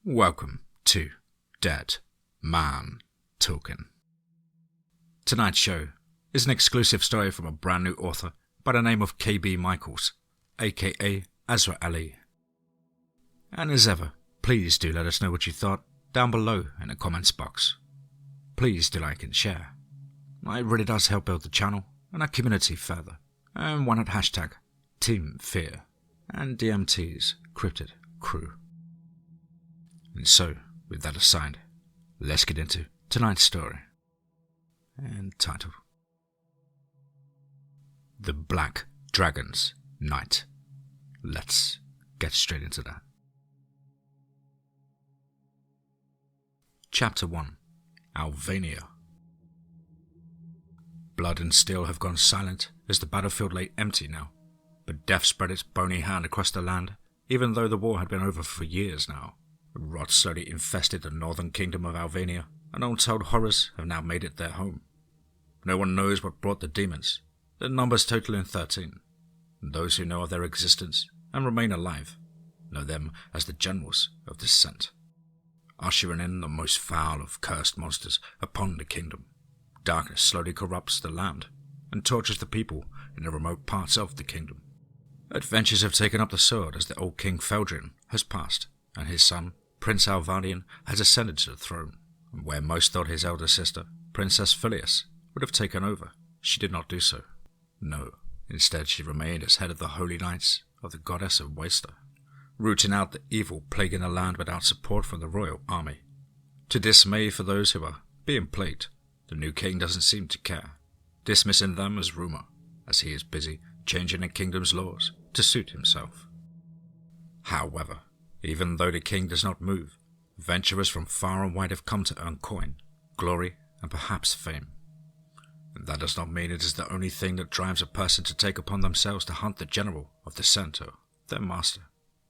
Welcome to Dead Man Talking. Tonight's show is an exclusive story from a brand new author by the name of KB Michaels, aka Azra Ali. And as ever, please do let us know what you thought down below in the comments box. Please do like and share. It really does help build the channel and our community further. And why not hashtag TeamFEAR and DMT's Cryptid crew. And so, with that aside, let's get into tonight's story. And title: The Black Dragon's Night. Let's get straight into that. Chapter 1. Alvania. Blood and steel have gone silent as the battlefield lay empty now, but death spread its bony hand across the land, even though the war had been over for years now. Rot slowly infested the northern kingdom of Alvania, and untold horrors have now made it their home. No one knows what brought the demons, their numbers totaling 13. Those who know of their existence and remain alive know them as the generals of dissent, ushering in the most foul of cursed monsters upon the kingdom. Darkness slowly corrupts the land and tortures the people in the remote parts of the kingdom. Adventures have taken up the sword as the old King Feldrin has passed, and his son, Prince Alvania, has ascended to the throne. And where most thought his elder sister, Princess Phileas, would have taken over, she did not do so. No, instead she remained as head of the Holy Knights of the Goddess of Waster, rooting out the evil plaguing the land without support from the royal army. To dismay for those who are being plagued, the new king doesn't seem to care, dismissing them as rumour, as he is busy changing the kingdom's laws to suit himself. However, even though the king does not move, venturers from far and wide have come to earn coin, glory, and perhaps fame. And that does not mean it is the only thing that drives a person to take upon themselves to hunt the general of the center, their master.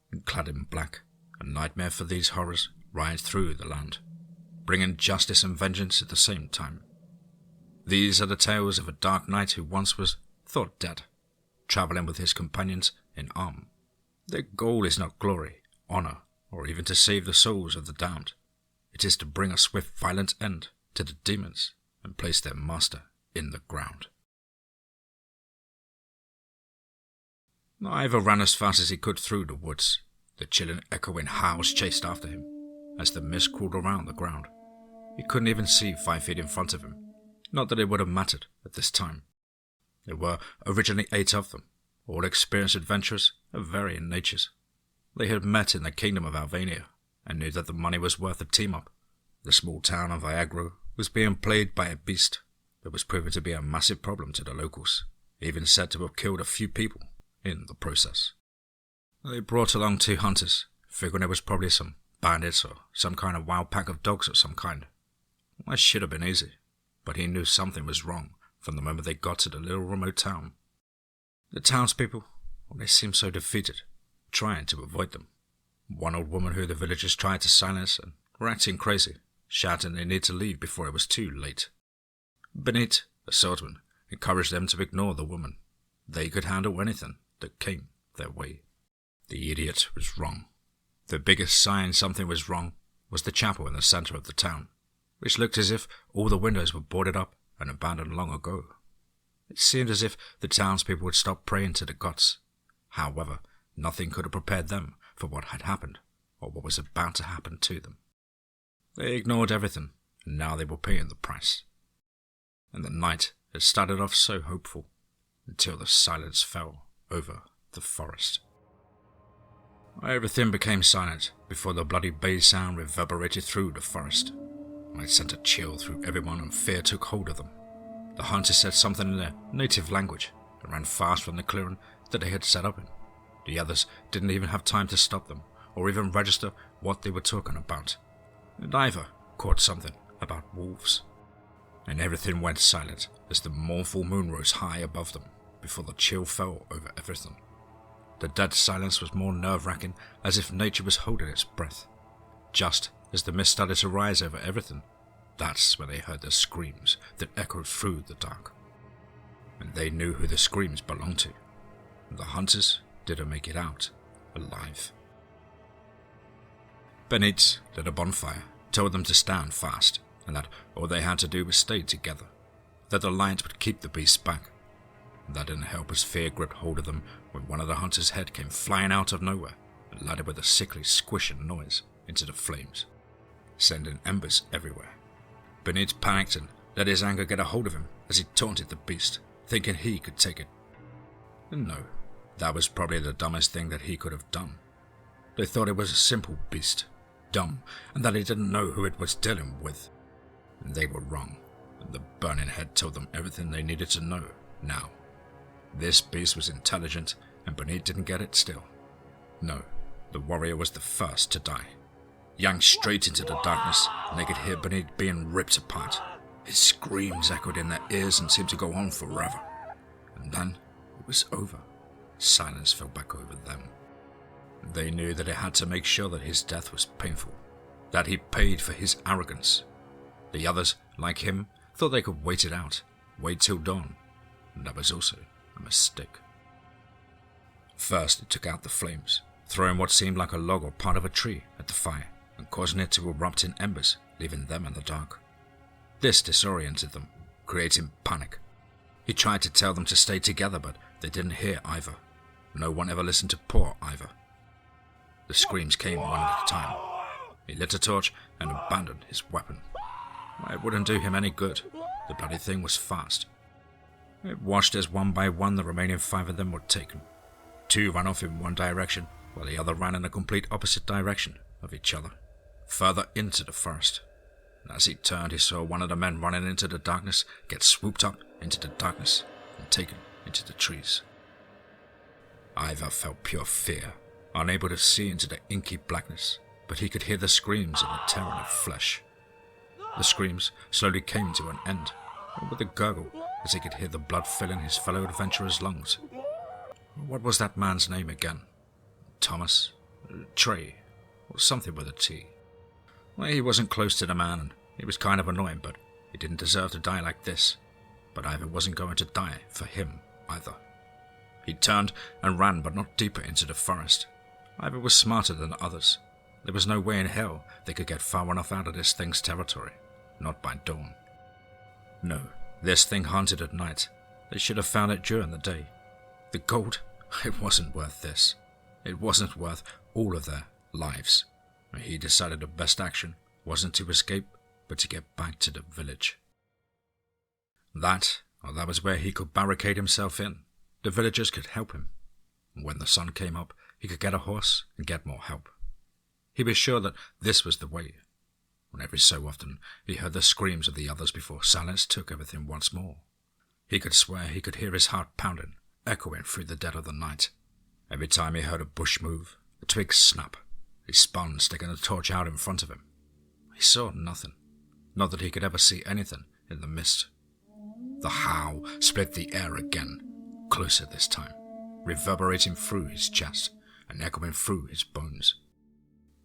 And clad in black, a nightmare for these horrors rides through the land, bringing justice and vengeance at the same time. These are the tales of a dark knight who once was thought dead, travelling with his companions in arm. Their goal is not glory, honor, or even to save the souls of the damned. It is to bring a swift, violent end to the demons and place their master in the ground. Ivor ran as fast as he could through the woods. The chilling, echoing howls chased after him as the mist crawled around the ground. He couldn't even see 5 feet in front of him. Not that it would have mattered at this time. There were originally 8 of them, all experienced adventurers of varying natures. They had met in the kingdom of Alvania and knew that the money was worth a team-up. The small town of Viagra was being plagued by a beast that was proven to be a massive problem to the locals, even said to have killed a few people in the process. They brought along 2 hunters, figuring it was probably some bandits or some kind of wild pack of dogs of some kind. That should have been easy, but he knew something was wrong from the moment they got to the little remote town. The townspeople, they seemed so defeated, trying to avoid them. One old woman who the villagers tried to silence and were acting crazy, shouting they need to leave before it was too late. Benit, a swordsman, encouraged them to ignore the woman. They could handle anything that came their way. The idiot was wrong. The biggest sign something was wrong was the chapel in the centre of the town, which looked as if all the windows were boarded up and abandoned long ago. It seemed as if the townspeople would stop praying to the gods. However, nothing could have prepared them for what had happened or what was about to happen to them. They ignored everything, and now they were paying the price. And the night had started off so hopeful until the silence fell over the forest. Everything became silent before the bloody bass sound reverberated through the forest. It sent a chill through everyone and fear took hold of them. The hunters said something in their native language and ran fast from the clearing that they had set up in. The others didn't even have time to stop them or even register what they were talking about. And Ivor caught something about wolves. And everything went silent as the mournful moon rose high above them before the chill fell over everything. The dead silence was more nerve-wracking, as if nature was holding its breath. Just as the mist started to rise over everything, that's when they heard the screams that echoed through the dark. And they knew who the screams belonged to. The hunters didn't make it out alive. Benitez lit a bonfire, told them to stand fast, and that all they had to do was stay together, that the light would keep the beast back. That didn't help as fear gripped hold of them when one of the hunters' head came flying out of nowhere and landed with a sickly squishing noise into the flames, sending embers everywhere. Benitez panicked and let his anger get a hold of him as he taunted the beast, thinking he could take it. And no, that was probably the dumbest thing that he could have done. They thought it was a simple beast, dumb, and that he didn't know who it was dealing with. And they were wrong, and the burning head told them everything they needed to know now. This beast was intelligent, and Benitez didn't get it still. No, the warrior was the first to die. Yanked straight into the darkness, and they could hear Benitez being ripped apart. His screams echoed in their ears and seemed to go on forever. And then it was over. Silence fell back over them. They knew that it had to make sure that his death was painful, that he paid for his arrogance. The others, like him, thought they could wait it out, wait till dawn, and that was also a mistake. First, it took out the flames, throwing what seemed like a log or part of a tree at the fire and causing it to erupt in embers, leaving them in the dark. This disoriented them, creating panic. He tried to tell them to stay together, but they didn't hear either. No one ever listened to poor Ivor. The screams came one at a time. He lit a torch and abandoned his weapon. It wouldn't do him any good. The bloody thing was fast. It watched as one by one the remaining 5 of them were taken. 2 ran off in one direction, while the other ran in a complete opposite direction of each other, further into the forest. And as he turned, he saw one of the men running into the darkness get swooped up into the darkness and taken into the trees. Ivor felt pure fear, unable to see into the inky blackness, but he could hear the screams of the tearing of flesh. The screams slowly came to an end, with a gurgle as he could hear the blood filling his fellow adventurer's lungs. What was that man's name again? Thomas? Trey? Or something with a T. Well, he wasn't close to the man, and he was kind of annoying, but he didn't deserve to die like this. But Ivor wasn't going to die for him either. He turned and ran, but not deeper into the forest. Ivor was smarter than the others. There was no way in hell they could get far enough out of this thing's territory. Not by dawn. No, this thing hunted at night. They should have found it during the day. The gold, it wasn't worth this. It wasn't worth all of their lives. He decided the best action wasn't to escape, but to get back to the village. That was where he could barricade himself in. The villagers could help him. When the sun came up, he could get a horse and get more help. He was sure that this was the way. And every so often, he heard the screams of the others before silence took everything once more. He could swear he could hear his heart pounding, echoing through the dead of the night. Every time he heard a bush move, a twig snap, he spun, sticking a torch out in front of him. He saw nothing. Not that he could ever see anything in the mist. The howl split the air again, closer this time, reverberating through his chest and echoing through his bones.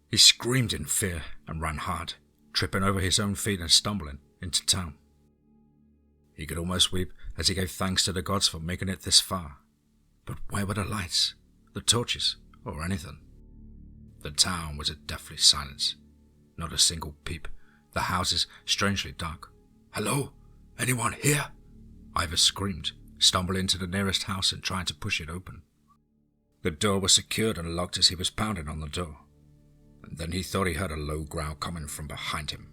He screamed in fear and ran hard, tripping over his own feet and stumbling into town. He could almost weep as he gave thanks to the gods for making it this far. But where were the lights, the torches, or anything? The town was a deathly silence. Not a single peep. The houses strangely dark. "Hello? Anyone here?" Ivor screamed, stumbling into the nearest house and trying to push it open. The door was secured and locked as he was pounding on the door. And then he thought he heard a low growl coming from behind him.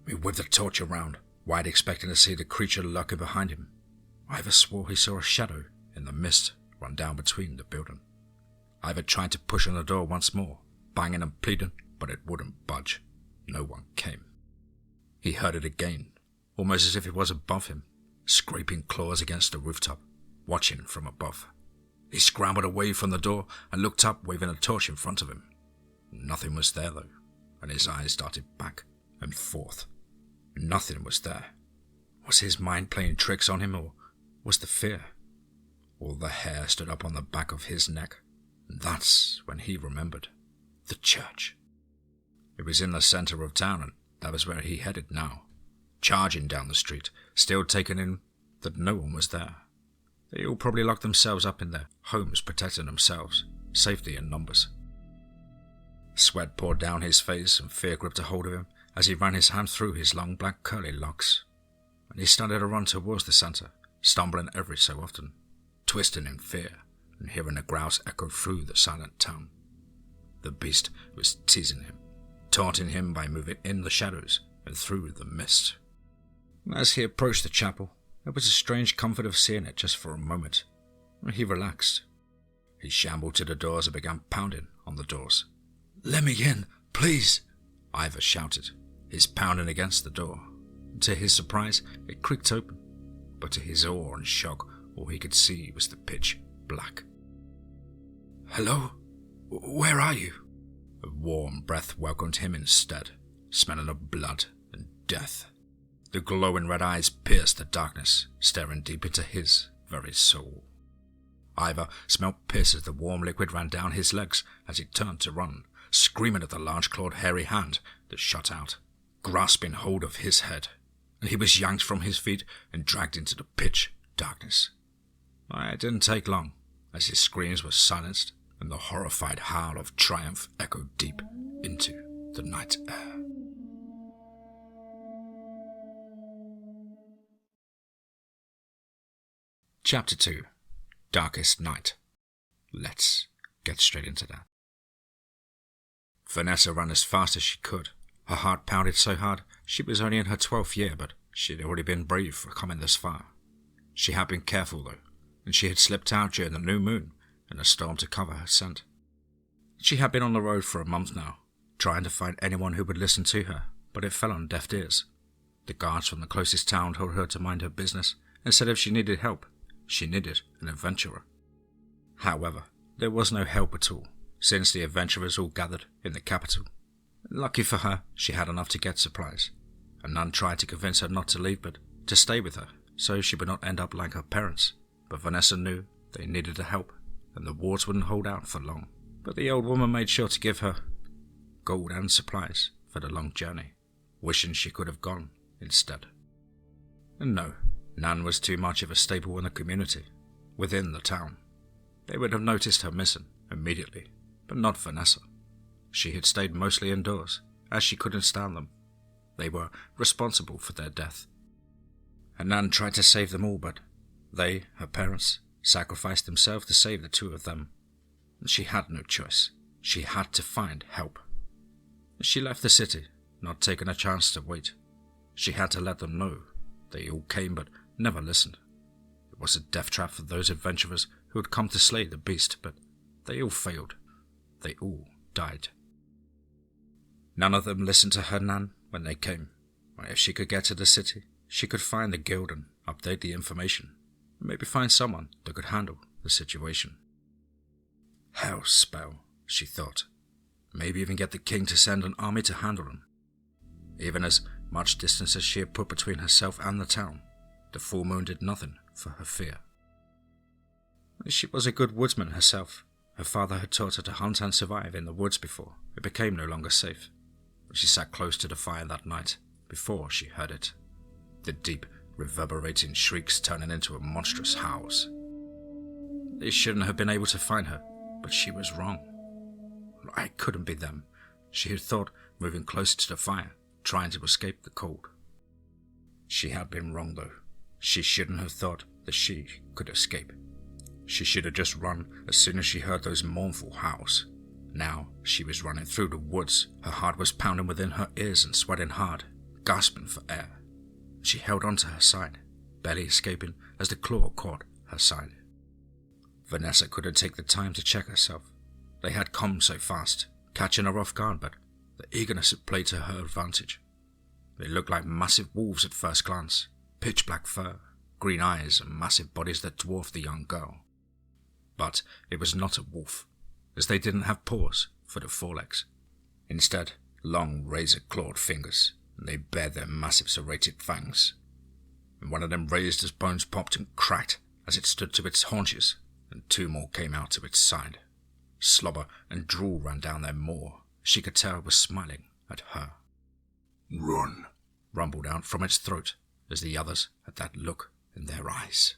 He whipped the torch around, wide expecting to see the creature lurking behind him. Ivor swore he saw a shadow in the mist run down between the building. Ivor tried to push on the door once more, banging and pleading, but it wouldn't budge. No one came. He heard it again, almost as if it was above him, scraping claws against the rooftop, watching from above. He scrambled away from the door and looked up, waving a torch in front of him. Nothing was there, though, and his eyes darted back and forth. Nothing was there. Was his mind playing tricks on him, or was the fear? All the hair stood up on the back of his neck, and that's when he remembered. The church. It was in the center of town, and that was where he headed now, charging down the street, still taking in that no one was there. They all probably locked themselves up in their homes, protecting themselves, safety in numbers. Sweat poured down his face and fear gripped a hold of him as he ran his hand through his long black curly locks. And he started to run towards the center, stumbling every so often, twisting in fear and hearing the growls echo through the silent town. The beast was teasing him, taunting him by moving in the shadows and through the mist. As he approached the chapel, there was a strange comfort of seeing it just for a moment. He relaxed. He shambled to the doors and began pounding on the doors. "Let me in, please," Ivor shouted, his pounding against the door. To his surprise, it creaked open, but to his awe and shock, all he could see was the pitch black. "Hello? Where are you?" A warm breath welcomed him instead, smelling of blood and death. The glowing red eyes pierced the darkness, staring deep into his very soul. Ivor smelt piss as the warm liquid ran down his legs as he turned to run, screaming at the large clawed hairy hand that shot out, grasping hold of his head, and he was yanked from his feet and dragged into the pitch darkness. It didn't take long, as his screams were silenced and the horrified howl of triumph echoed deep into the night air. Chapter 2. Darkest Night. Let's get straight into that. Vanessa ran as fast as she could. Her heart pounded so hard she was only in her 12th year, but she had already been brave for coming this far. She had been careful though, and she had slipped out during the new moon in a storm to cover her scent. She had been on the road for a month now, trying to find anyone who would listen to her, but it fell on deaf ears. The guards from the closest town told her to mind her business and said if she needed help, she needed an adventurer. However, there was no help at all, since the adventurers all gathered in the capital. Lucky for her, she had enough to get supplies, and none tried to convince her not to leave but to stay with her, so she would not end up like her parents. But Vanessa knew they needed the help, and the wards wouldn't hold out for long. But the old woman made sure to give her gold and supplies for the long journey, wishing she could have gone instead. And no, Nan was too much of a staple in the community, within the town. They would have noticed her missing immediately, but not Vanessa. She had stayed mostly indoors, as she couldn't stand them. They were responsible for their death. And Nan tried to save them all, but they, her parents, sacrificed themselves to save the two of them. And she had no choice. She had to find help. She left the city, not taking a chance to wait. She had to let them know. They all came but never listened. It was a death trap for those adventurers who had come to slay the beast, but they all failed. They all died. None of them listened to her Nan when they came. If she could get to the city, she could find the guild and update the information, and maybe find someone that could handle the situation. Hell spell, she thought. Maybe even get the king to send an army to handle them. Even as much distance as she had put between herself and the town, the full moon did nothing for her fear. She was a good woodsman herself. Her father had taught her to hunt and survive in the woods before it became no longer safe. She sat close to the fire that night before she heard it. The deep, reverberating shrieks turning into a monstrous howls. They shouldn't have been able to find her, but she was wrong. It couldn't be them, she had thought, moving closer to the fire, trying to escape the cold. She had been wrong though. She shouldn't have thought that she could escape. She should have just run as soon as she heard those mournful howls. Now she was running through the woods. Her heart was pounding within her ears and sweating hard, gasping for air. She held on to her side, barely escaping as the claw caught her side. Vanessa couldn't take the time to check herself. They had come so fast, catching her off guard, but the eagerness had played to her advantage. They looked like massive wolves at first glance, pitch black fur, green eyes, and massive bodies that dwarfed the young girl. But it was not a wolf, as they didn't have paws for the forelegs. Instead, long razor-clawed fingers, and they bared their massive serrated fangs. And one of them raised as bones popped and cracked as it stood to its haunches, and two more came out to its side. Slobber and drool ran down their maw. She could tell it was smiling at her. "Run," rumbled out from its throat, as the others had that look in their eyes.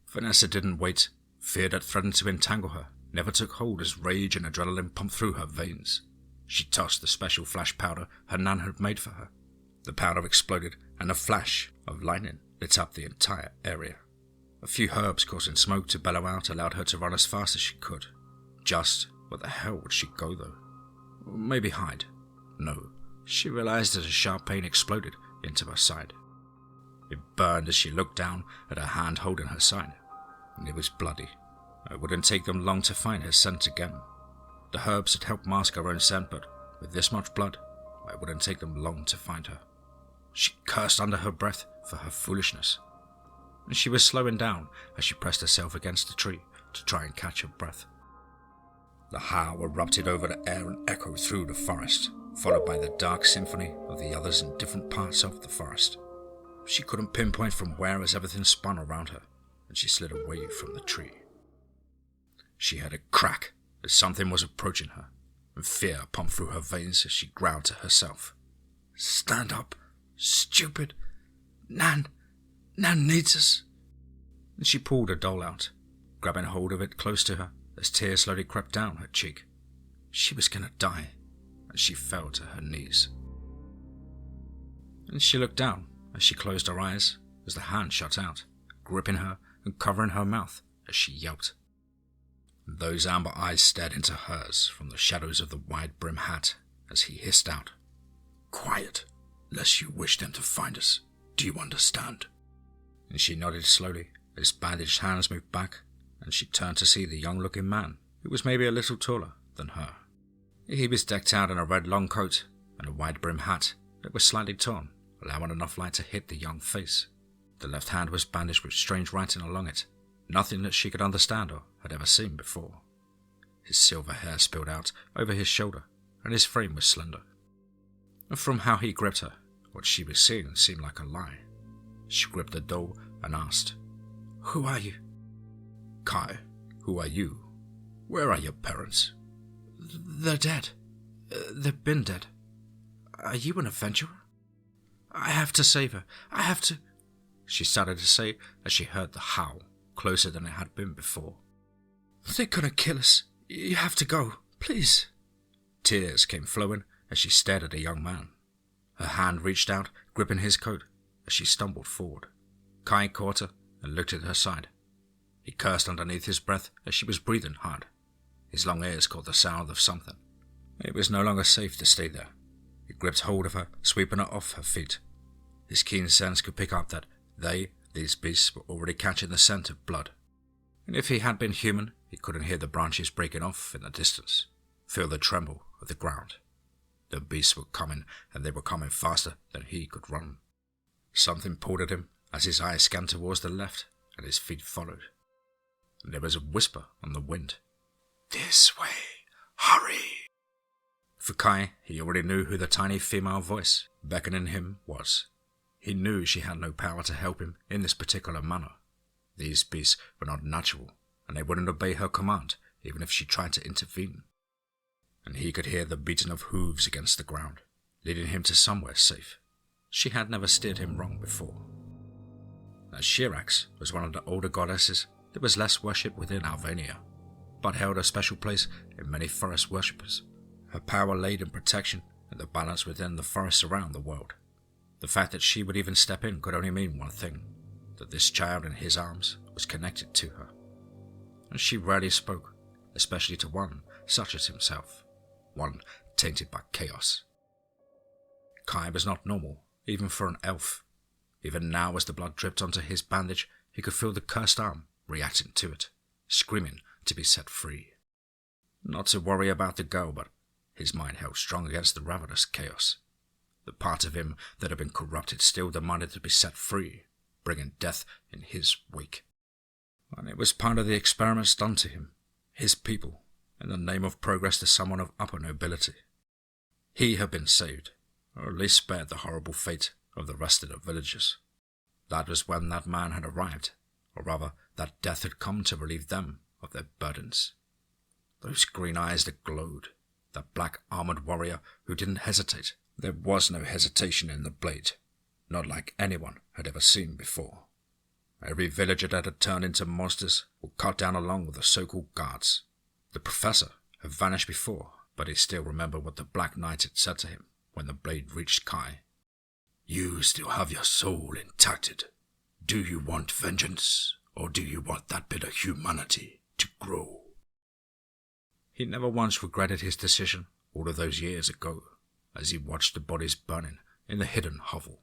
Vanessa didn't wait. Fear that threatened to entangle her never took hold as rage and adrenaline pumped through her veins. She tossed the special flash powder her nan had made for her. The powder exploded, and a flash of lightning lit up the entire area. A few herbs causing smoke to bellow out allowed her to run as fast as she could. Just where the hell would she go, though? Maybe hide? No. She realized as a sharp pain exploded into her side. It burned as she looked down at her hand holding her side, and it was bloody. It wouldn't take them long to find her scent again. The herbs had helped mask her own scent, but with this much blood, it wouldn't take them long to find her. She cursed under her breath for her foolishness, and she was slowing down as she pressed herself against the tree to try and catch her breath. The howl erupted over the air and echoed through the forest, followed by the dark symphony of the others in different parts of the forest. She couldn't pinpoint from where as everything spun around her, and she slid away from the tree. She heard a crack as something was approaching her, and fear pumped through her veins as she growled to herself. "Stand up, stupid! Nan needs us!" And she pulled a doll out, grabbing hold of it close to her as tears slowly crept down her cheek. She was gonna die, and she fell to her knees. And she looked down as she closed her eyes as the hand shot out, gripping her and covering her mouth as she yelped. Those amber eyes stared into hers from the shadows of the wide brim hat as he hissed out, "Quiet, lest you wish them to find us. Do you understand?" And she nodded slowly as bandaged hands moved back, and she turned to see the young-looking man, who was maybe a little taller than her. He was decked out in a red long coat and a wide brim hat that was slightly torn, allowing enough light to hit the young face. The left hand was bandaged with strange writing along it, nothing that she could understand or had ever seen before. His silver hair spilled out over his shoulder, and his frame was slender. From how he gripped her, what she was seeing seemed like a lie. She gripped the doll and asked, "Who are you?" "Kai, who are you? Where are your parents?" "They're dead. They've been dead. Are you an adventurer?" "I have to save her. I have to," she started to say as she heard the howl, closer than it had been before. "They're gonna kill us. You have to go, please." Tears came flowing as she stared at the young man. Her hand reached out, gripping his coat, as she stumbled forward. Kai caught her and looked at her side. He cursed underneath his breath as she was breathing hard. His long ears caught the sound of something. It was no longer safe to stay there. He gripped hold of her, sweeping her off her feet. His keen sense could pick up that these beasts, were already catching the scent of blood. And if he had been human, he couldn't hear the branches breaking off in the distance, feel the tremble of the ground. The beasts were coming, and they were coming faster than he could run. Something pulled at him as his eyes scanned towards the left, and his feet followed. And there was a whisper on the wind. "This way, hurry!" For Kai, he already knew who the tiny female voice beckoning him was. He knew she had no power to help him in this particular manner. These beasts were not natural, and they wouldn't obey her command, even if she tried to intervene. And he could hear the beating of hooves against the ground, leading him to somewhere safe. She had never steered him wrong before. Now Shirax was one of the older goddesses that was less worshipped within Alvania, but held a special place in many forest worshippers. Her power laid in protection and the balance within the forests around the world. The fact that she would even step in could only mean one thing, that this child in his arms was connected to her. And she rarely spoke, especially to one such as himself, one tainted by chaos. Kai was not normal, even for an elf. Even now as the blood dripped onto his bandage, he could feel the cursed arm reacting to it, screaming to be set free. Not to worry about the girl, but his mind held strong against the ravenous chaos. The part of him that had been corrupted still demanded to be set free, bringing death in his wake. And it was part of the experiments done to him, his people, in the name of progress to someone of upper nobility. He had been saved, or at least spared the horrible fate of the rest of the villagers. That was when that man had arrived, or rather, that death had come to relieve them of their burdens. Those green eyes that glowed, that black armored warrior who didn't hesitate. There was no hesitation in the blade, not like anyone had ever seen before. Every villager that had turned into monsters were cut down along with the so-called guards. The professor had vanished before, but he still remembered what the Black Knight had said to him when the blade reached Kai. "You still have your soul intact. Do you want vengeance, or do you want that bit of humanity to grow?" He never once regretted his decision all of those years ago, as he watched the bodies burning in the hidden hovel.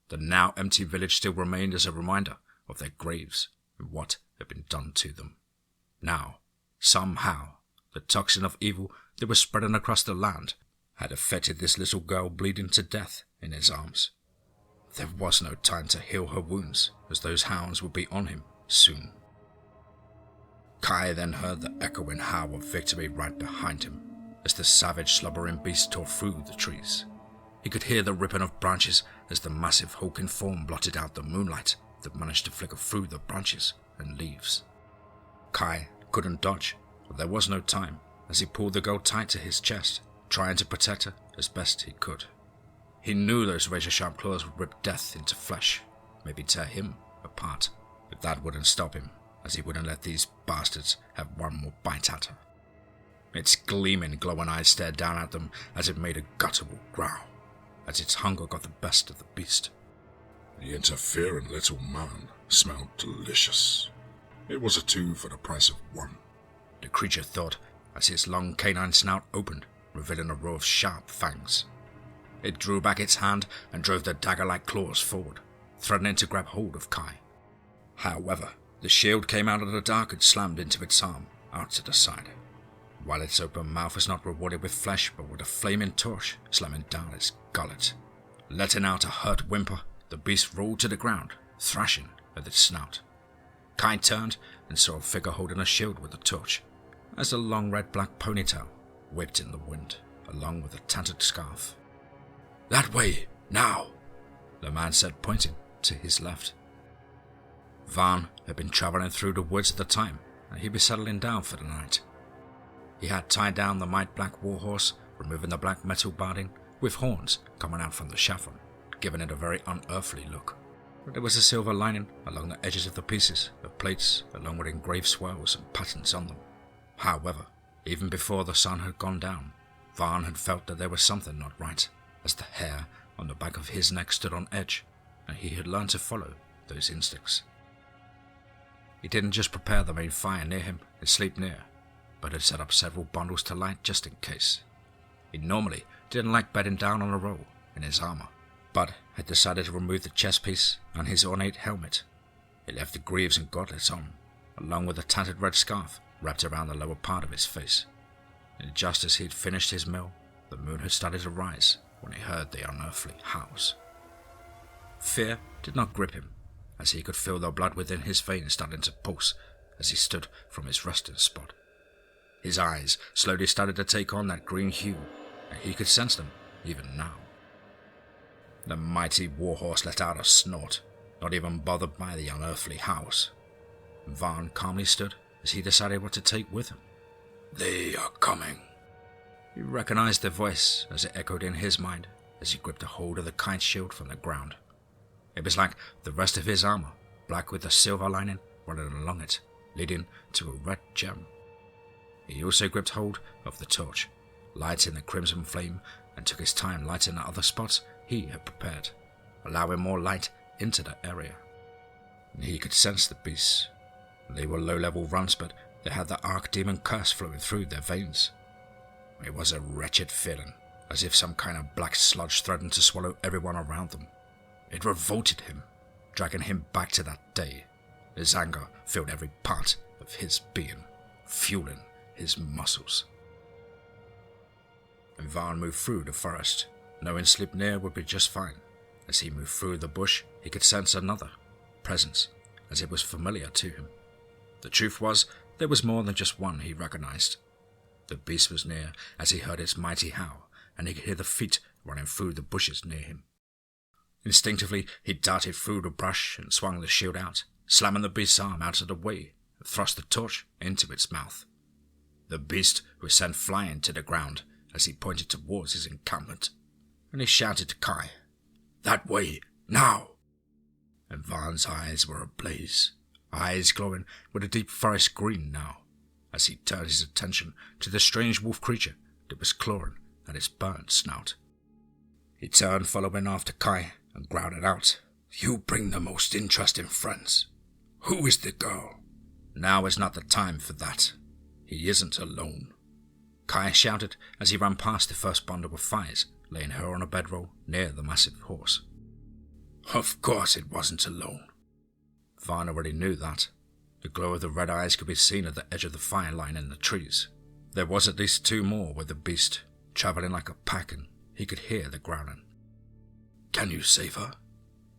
The now empty village still remained as a reminder of their graves and what had been done to them. Now, somehow, the toxin of evil that was spreading across the land had affected this little girl bleeding to death in his arms. There was no time to heal her wounds, as those hounds would be on him soon. Kai then heard the echoing howl of victory right behind him, as the savage slumbering beast tore through the trees. He could hear the ripping of branches as the massive hulking form blotted out the moonlight that managed to flicker through the branches and leaves. Kai couldn't dodge, but there was no time, as he pulled the girl tight to his chest, trying to protect her as best he could. He knew those razor-sharp claws would rip death into flesh, maybe tear him apart, but that wouldn't stop him, as he wouldn't let these bastards have one more bite at her. Its gleaming, glowing eyes stared down at them as it made a guttural growl, as its hunger got the best of the beast. The interfering little man smelled delicious. It was a 2 for the price of 1. The creature thought, as its long canine snout opened, revealing a row of sharp fangs. It drew back its hand and drove the dagger-like claws forward, threatening to grab hold of Kai. However, the shield came out of the dark and slammed into its arm, out to the side, while its open mouth was not rewarded with flesh but with a flaming torch slamming down its gullet. Letting out a hurt whimper, the beast rolled to the ground, thrashing at its snout. Kai turned and saw a figure holding a shield with a torch, as a long red-black ponytail whipped in the wind, along with a tattered scarf. "That way, now," the man said, pointing to his left. Van had been travelling through the woods at the time, and he'd be settling down for the night. He had tied down the might black warhorse, removing the black metal barding, with horns coming out from the chevron, giving it a very unearthly look. There was a silver lining along the edges of the pieces of plates, along with engraved swirls and patterns on them. However, even before the sun had gone down, Van had felt that there was something not right, as the hair on the back of his neck stood on edge, and he had learned to follow those instincts. He didn't just prepare the main fire near him and sleep near, but had set up several bundles to light just in case. He normally didn't like bedding down on a roll in his armor, but had decided to remove the chest piece and his ornate helmet. He left the greaves and gauntlets on, along with a tattered red scarf wrapped around the lower part of his face. And just as he had finished his meal, the moon had started to rise when he heard the unearthly howls. Fear did not grip him, as he could feel the blood within his veins starting to pulse as he stood from his resting spot. His eyes slowly started to take on that green hue, and he could sense them even now. The mighty warhorse let out a snort, not even bothered by the unearthly howls. Van calmly stood as he decided what to take with him. "They are coming." He recognized their voice as it echoed in his mind as he gripped a hold of the kite shield from the ground. It was like the rest of his armor, black with a silver lining running along it, leading to a red gem. He also gripped hold of the torch, lighting the crimson flame, and took his time lighting the other spots he had prepared, allowing more light into the area. He could sense the beasts. They were low-level runs, but they had the archdemon curse flowing through their veins. It was a wretched feeling, as if some kind of black sludge threatened to swallow everyone around them. It revolted him, dragging him back to that day. His anger filled every part of his being, fueling his muscles. And Van moved through the forest, knowing sleep near would be just fine. As he moved through the bush, he could sense another presence, as it was familiar to him. The truth was, there was more than just one he recognized. The beast was near as he heard its mighty howl, and he could hear the feet running through the bushes near him. Instinctively, he darted through the brush and swung the shield out, slamming the beast's arm out of the way and thrust the torch into its mouth. The beast was sent flying to the ground as he pointed towards his encampment, and he shouted to Kai, "That way, now!" And Van's eyes were ablaze, eyes glowing with a deep forest green now, as he turned his attention to the strange wolf creature that was clawing at its burnt snout. He turned, following after Kai, and growled it out. "You bring the most interesting friends. Who is the girl?" "Now is not the time for that. He isn't alone," Kai shouted as he ran past the first bundle of fires, laying her on a bedroll near the massive horse. Of course it wasn't alone. Vaughn already knew that. The glow of the red eyes could be seen at the edge of the fire line in the trees. There was at least 2 more with the beast, travelling like a pack, and he could hear the growling. "Can you save her?"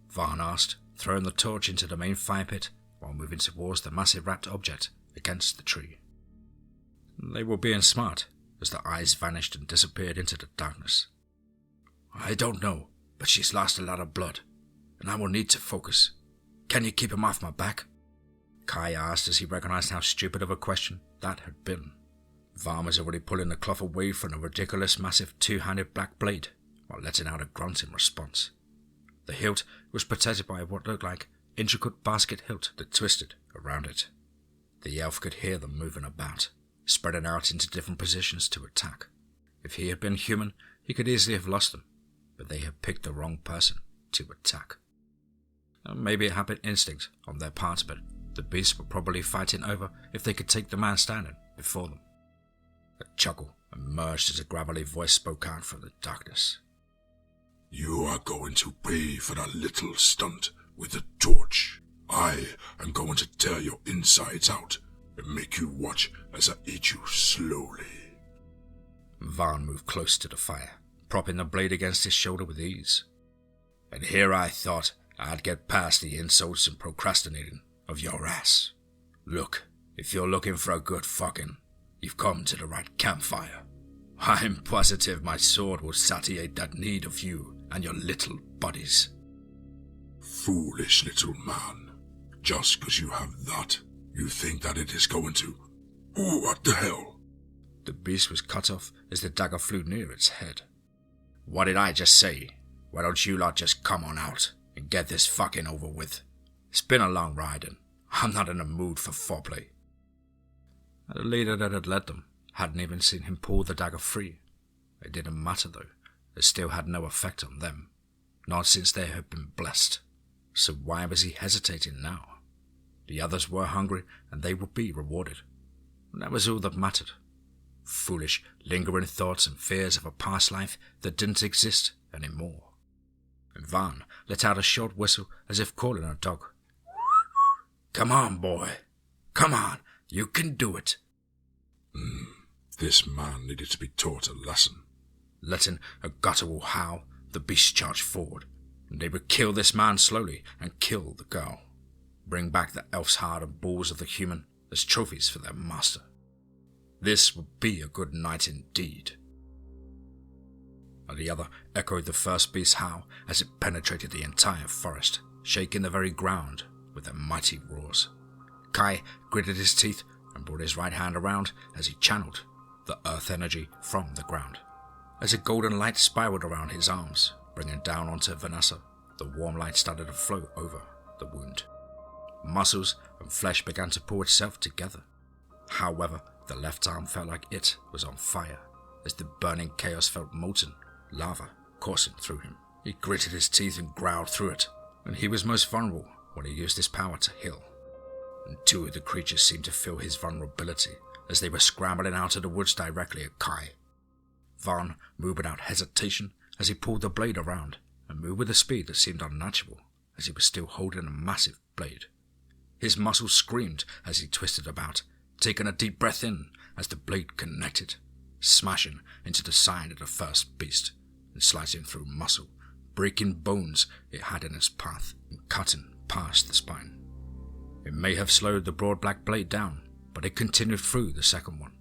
Vaughn asked, throwing the torch into the main fire pit while moving towards the massive wrapped object against the tree. They were being smart as the eyes vanished and disappeared into the darkness. "I don't know, but she's lost a lot of blood, and I will need to focus. Can you keep him off my back?" Kai asked as he recognized how stupid of a question that had been. Vaughn was already pulling the cloth away from the ridiculous massive 2-handed black blade while letting out a grunt in response. The hilt was protected by what looked like intricate basket hilt that twisted around it. The elf could hear them moving about, spreading out into different positions to attack. If he had been human, he could easily have lost them, but they had picked the wrong person to attack. Maybe it had been instinct on their part, but the beasts were probably fighting over if they could take the man standing before them. A chuckle emerged as a gravelly voice spoke out from the darkness. "You are going to pay for that little stunt with a torch. I am going to tear your insides out and make you watch as I eat you slowly." Vaughn moved close to the fire, propping the blade against his shoulder with ease. "And here I thought I'd get past the insults and procrastinating of your ass. Look, if you're looking for a good fucking, you've come to the right campfire. I'm positive my sword will satiate that need of you and your little buddies." "Foolish little man. Just because you have that, you think that it is going to... What the hell?" The beast was cut off as the dagger flew near its head. "What did I just say? Why don't you lot just come on out and get this fucking over with? It's been a long ride and I'm not in the mood for foreplay." The leader that had led them hadn't even seen him pull the dagger free. It didn't matter though, it still had no effect on them, not since they had been blessed. So why was he hesitating now? The others were hungry and they would be rewarded. That was all that mattered. Foolish, lingering thoughts and fears of a past life that didn't exist anymore. Vaughn let out a short whistle as if calling a dog. "Come on, boy. Come on. You can do it." This man needed to be taught a lesson. Letting a guttural howl, the beast charged forward. They would kill this man slowly and kill the girl. Bring back the elf's heart and balls of the human as trophies for their master. This would be a good night indeed. The other echoed the first beast's howl as it penetrated the entire forest, shaking the very ground with their mighty roars. Kai gritted his teeth and brought his right hand around as he channeled the earth energy from the ground. As a golden light spiraled around his arms, bringing down onto Vanessa, the warm light started to flow over the wound. Muscles and flesh began to pull itself together. However, the left arm felt like it was on fire, as the burning chaos felt molten lava coursing through him. He gritted his teeth and growled through it, and he was most vulnerable when he used his power to heal. And 2 of the creatures seemed to feel his vulnerability as they were scrambling out of the woods directly at Kai. Vaughn moved without hesitation as he pulled the blade around, and moved with a speed that seemed unnatural as he was still holding a massive blade. His muscles screamed as he twisted about, taking a deep breath in as the blade connected, smashing into the side of the first beast and slicing through muscle, breaking bones it had in its path and cutting past the spine. It may have slowed the broad black blade down, but it continued through the second one.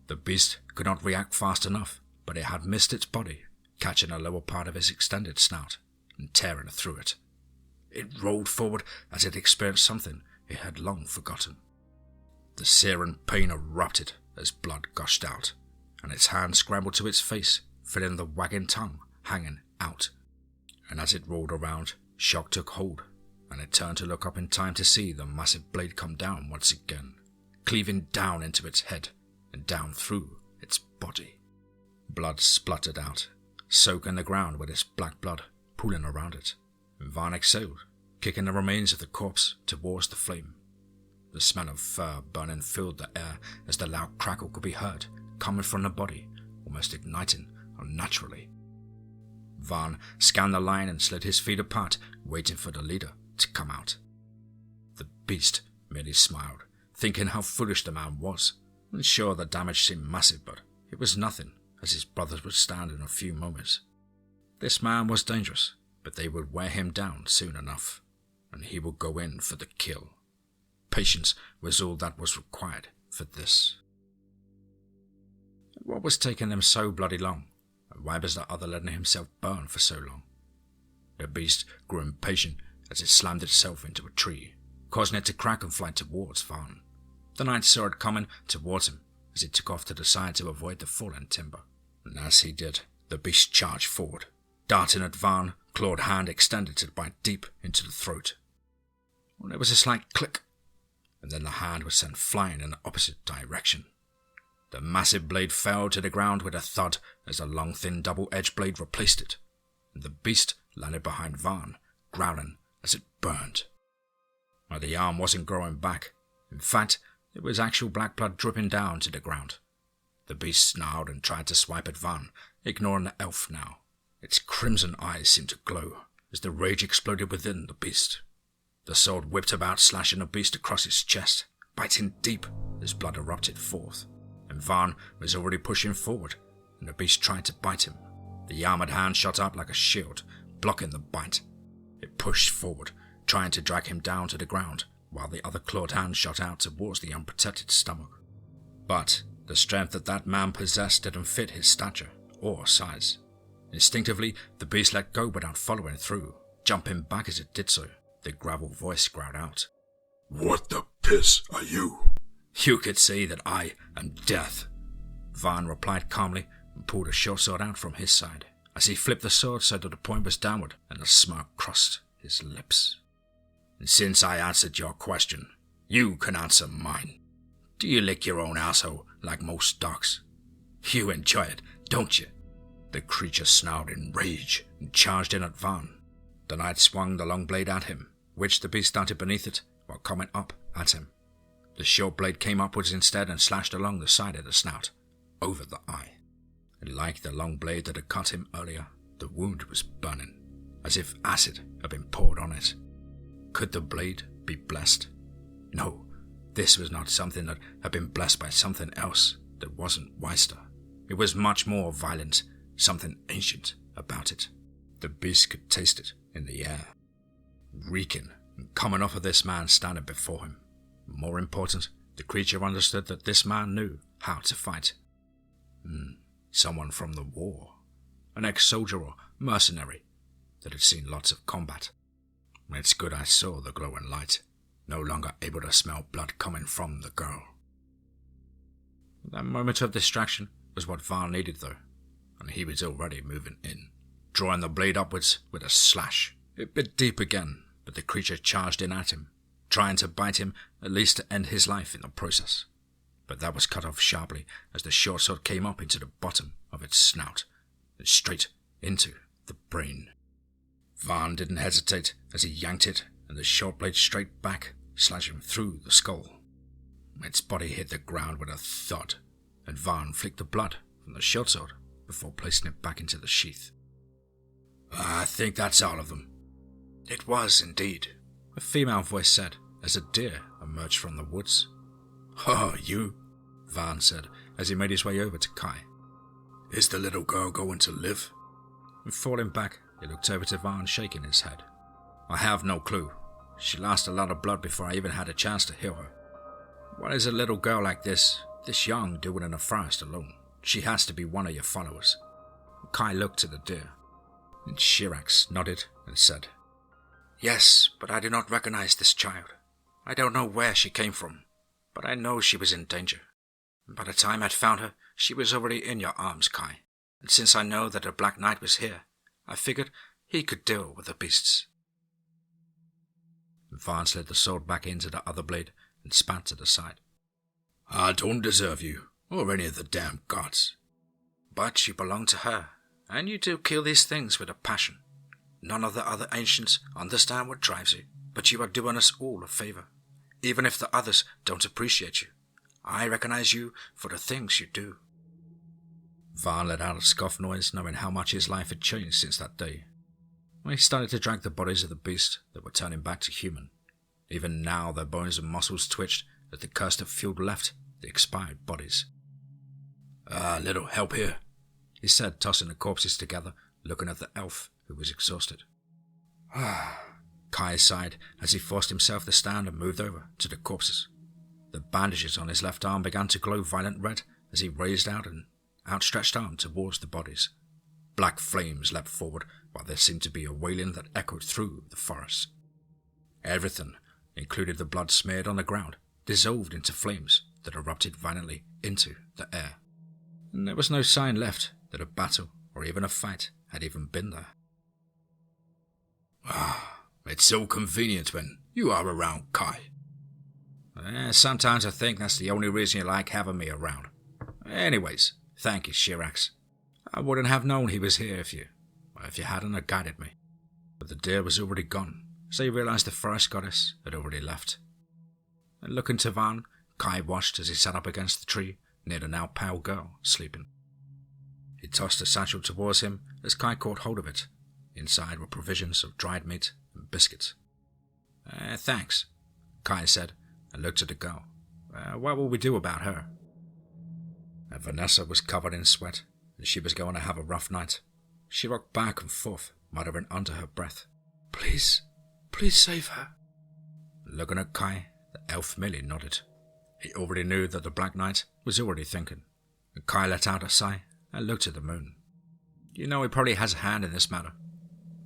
The beast could not react fast enough, but it had missed its body, catching the lower part of its extended snout and tearing through it. It rolled forward as it experienced something it had long forgotten. The searing pain erupted as blood gushed out, and its hand scrambled to its face, feeling the wagging tongue hanging out. And as it rolled around, shock took hold, and it turned to look up in time to see the massive blade come down once again, cleaving down into its head and down through its body. Blood spluttered out, soaking the ground with its black blood pooling around it, and Van exhaled, kicking the remains of the corpse towards the flame. The smell of fur burning filled the air as the loud crackle could be heard coming from the body, almost igniting unnaturally. Van scanned the line and slid his feet apart, waiting for the leader to come out. The beast merely smiled, thinking how foolish the man was, and sure the damage seemed massive, but it was nothing, as his brothers would stand in a few moments. This man was dangerous, but they would wear him down soon enough, and he would go in for the kill. Patience was all that was required for this. What was taking them so bloody long, and why was the other letting himself burn for so long? The beast grew impatient as it slammed itself into a tree, causing it to crack and fly towards Van. The knight saw it coming towards him as it took off to the side to avoid the fallen timber, and as he did, the beast charged forward, darting at Van, clawed hand extended to bite deep into the throat. There was a slight click, and then the hand was sent flying in the opposite direction. The massive blade fell to the ground with a thud as the long thin double-edged blade replaced it, and the beast landed behind Van, growling as it burned. But the arm wasn't growing back. In fact, it was actual black blood dripping down to the ground. The beast snarled and tried to swipe at Van, ignoring the elf now. Its crimson eyes seemed to glow as the rage exploded within the beast. The sword whipped about, slashing the beast across its chest, biting deep as blood erupted forth. And Van was already pushing forward, and the beast tried to bite him. The armored hand shot up like a shield, blocking the bite. It pushed forward, trying to drag him down to the ground, while the other clawed hand shot out towards the unprotected stomach. But the strength that man possessed didn't fit his stature or size. Instinctively, the beast let go without following through, jumping back as it did so. The gravel voice growled out, "What the piss are you?" "You could see that I am death," Van replied calmly and pulled a short sword out from his side, as he flipped the sword so that the point was downward and a smirk crossed his lips. "And since I answered your question, you can answer mine. Do you lick your own asshole like most dogs? You enjoy it, don't you?" The creature snarled in rage and charged in at Van. The knight swung the long blade at him, which the beast darted beneath it while coming up at him. The short blade came upwards instead and slashed along the side of the snout, over the eye. And like the long blade that had cut him earlier, the wound was burning, as if acid had been poured on it. Could the blade be blessed? No, this was not something that had been blessed by something else that wasn't Weister. It was much more violent, something ancient about it. The beast could taste it in the air, reeking and coming off of this man standing before him. More important, the creature understood that this man knew how to fight. Someone from the war, an ex-soldier or mercenary that had seen lots of combat. It's good I saw the glowing light, no longer able to smell blood coming from the girl. That moment of distraction was what Van needed though, and he was already moving in, drawing the blade upwards with a slash. It bit deep again, but the creature charged in at him, trying to bite him, at least to end his life in the process. But that was cut off sharply as the short sword came up into the bottom of its snout, and straight into the brain. Van didn't hesitate as he yanked it, and the short blade straight back, slashing through the skull. Its body hit the ground with a thud, and Van flicked the blood from the short sword before placing it back into the sheath. "I think that's all of them." "It was indeed," a female voice said as a deer emerged from the woods. "Oh, you," Van said as he made his way over to Kai. "Is the little girl going to live?" And falling back, he looked over to Van, shaking his head. "I have no clue. She lost a lot of blood before I even had a chance to heal her. What is a little girl like this young, doing in a forest alone? She has to be one of your followers." Kai looked to the deer, and Shirax nodded and said, "Yes, but I do not recognize this child. I don't know where she came from, but I know she was in danger. By the time I'd found her, she was already in your arms, Kai. And since I know that the Black Knight was here, I figured he could deal with the beasts." Van slid the sword back into the other blade and spat to the side. I don't deserve you, or any of the damn gods. But you belong to her, and you do kill these things with a passion. None of the other ancients understand what drives you, but you are doing us all a favor. Even if the others don't appreciate you, I recognize you for the things you do. Varn let out a scoff noise, knowing how much his life had changed since that day. When he started to drag the bodies of the beast that were turning back to human. Even now their bones and muscles twitched as the curse that fueled left the expired bodies. "A little help here," he said, tossing the corpses together, looking at the elf, who was exhausted. Kai sighed as he forced himself to stand and moved over to the corpses. The bandages on his left arm began to glow violent red as he raised out an outstretched arm towards the bodies. Black flames leapt forward while there seemed to be a wailing that echoed through the forest. Everything, including the blood smeared on the ground, dissolved into flames that erupted violently into the air. And there was no sign left that a battle or even a fight had even been there. It's so convenient when you are around, Kai. Sometimes I think that's the only reason you like having me around. Anyways, thank you, Shirax. I wouldn't have known he was here if you hadn't guided me. But the deer was already gone, so he realized the forest goddess had already left. And looking to Varn, Kai watched as he sat up against the tree near the now pale girl sleeping. He tossed the satchel towards him as Kai caught hold of it. Inside were provisions of dried meat and biscuits. Thanks, Kai said, and looked at the girl. What will we do about her? Vanessa was covered in sweat, and she was going to have a rough night. She rocked back and forth, muttering under her breath, Please save her." Looking at Kai, the elf merely nodded. He already knew that the Black Knight was already thinking, and Kai let out a sigh and looked at the moon. You know he probably has a hand in this matter.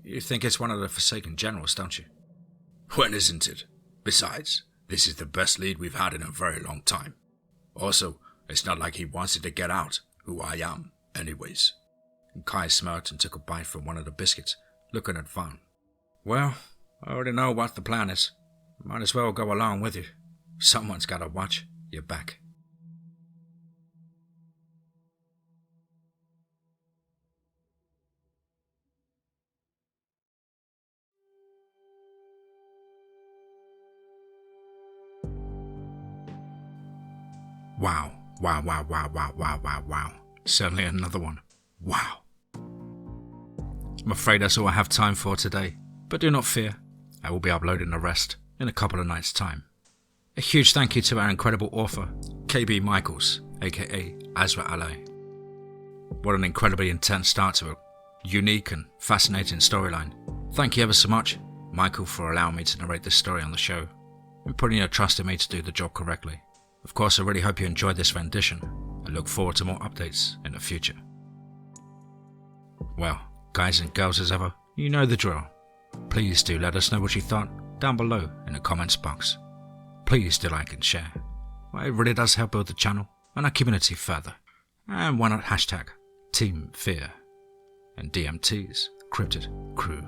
You think it's one of the Forsaken generals, don't you? When isn't it? Besides, this is the best lead we've had in a very long time. Also, it's not like he wanted to get out who I am, anyways. And Kai smirked and took a bite from one of the biscuits, looking at Varn. Well, I already know what the plan is. Might as well go along with you. Someone's got to watch your back. Wow. Certainly another one. Wow. I'm afraid that's all I have time for today, but do not fear, I will be uploading the rest in a couple of nights' time. A huge thank you to our incredible author, KB Michaels, aka Azra Alay. What an incredibly intense start to a unique and fascinating storyline. Thank you ever so much, Michael, for allowing me to narrate this story on the show, and putting your trust in me to do the job correctly. Of course, I really hope you enjoyed this rendition, and look forward to more updates in the future. Well, guys and girls as ever, you know the drill. Please do let us know what you thought down below in the comments box. Please do like and share. Well, it really does help build the channel and our community further. And why not hashtag TeamFEAR and DMT's Cryptid Crew.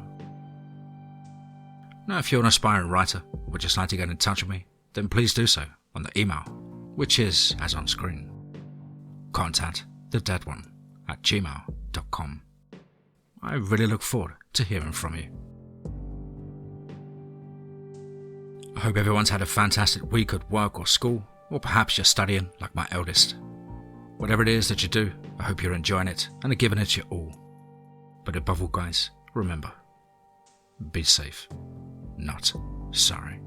Now, if you're an aspiring writer or would just like to get in touch with me, then please do so on the email, which is as on screen. Contact thedeadone@gmail.com. I really look forward to hearing from you. I hope everyone's had a fantastic week at work or school, or perhaps you're studying like my eldest. Whatever it is that you do, I hope you're enjoying it and are giving it your all. But above all, guys, remember, be safe, not sorry.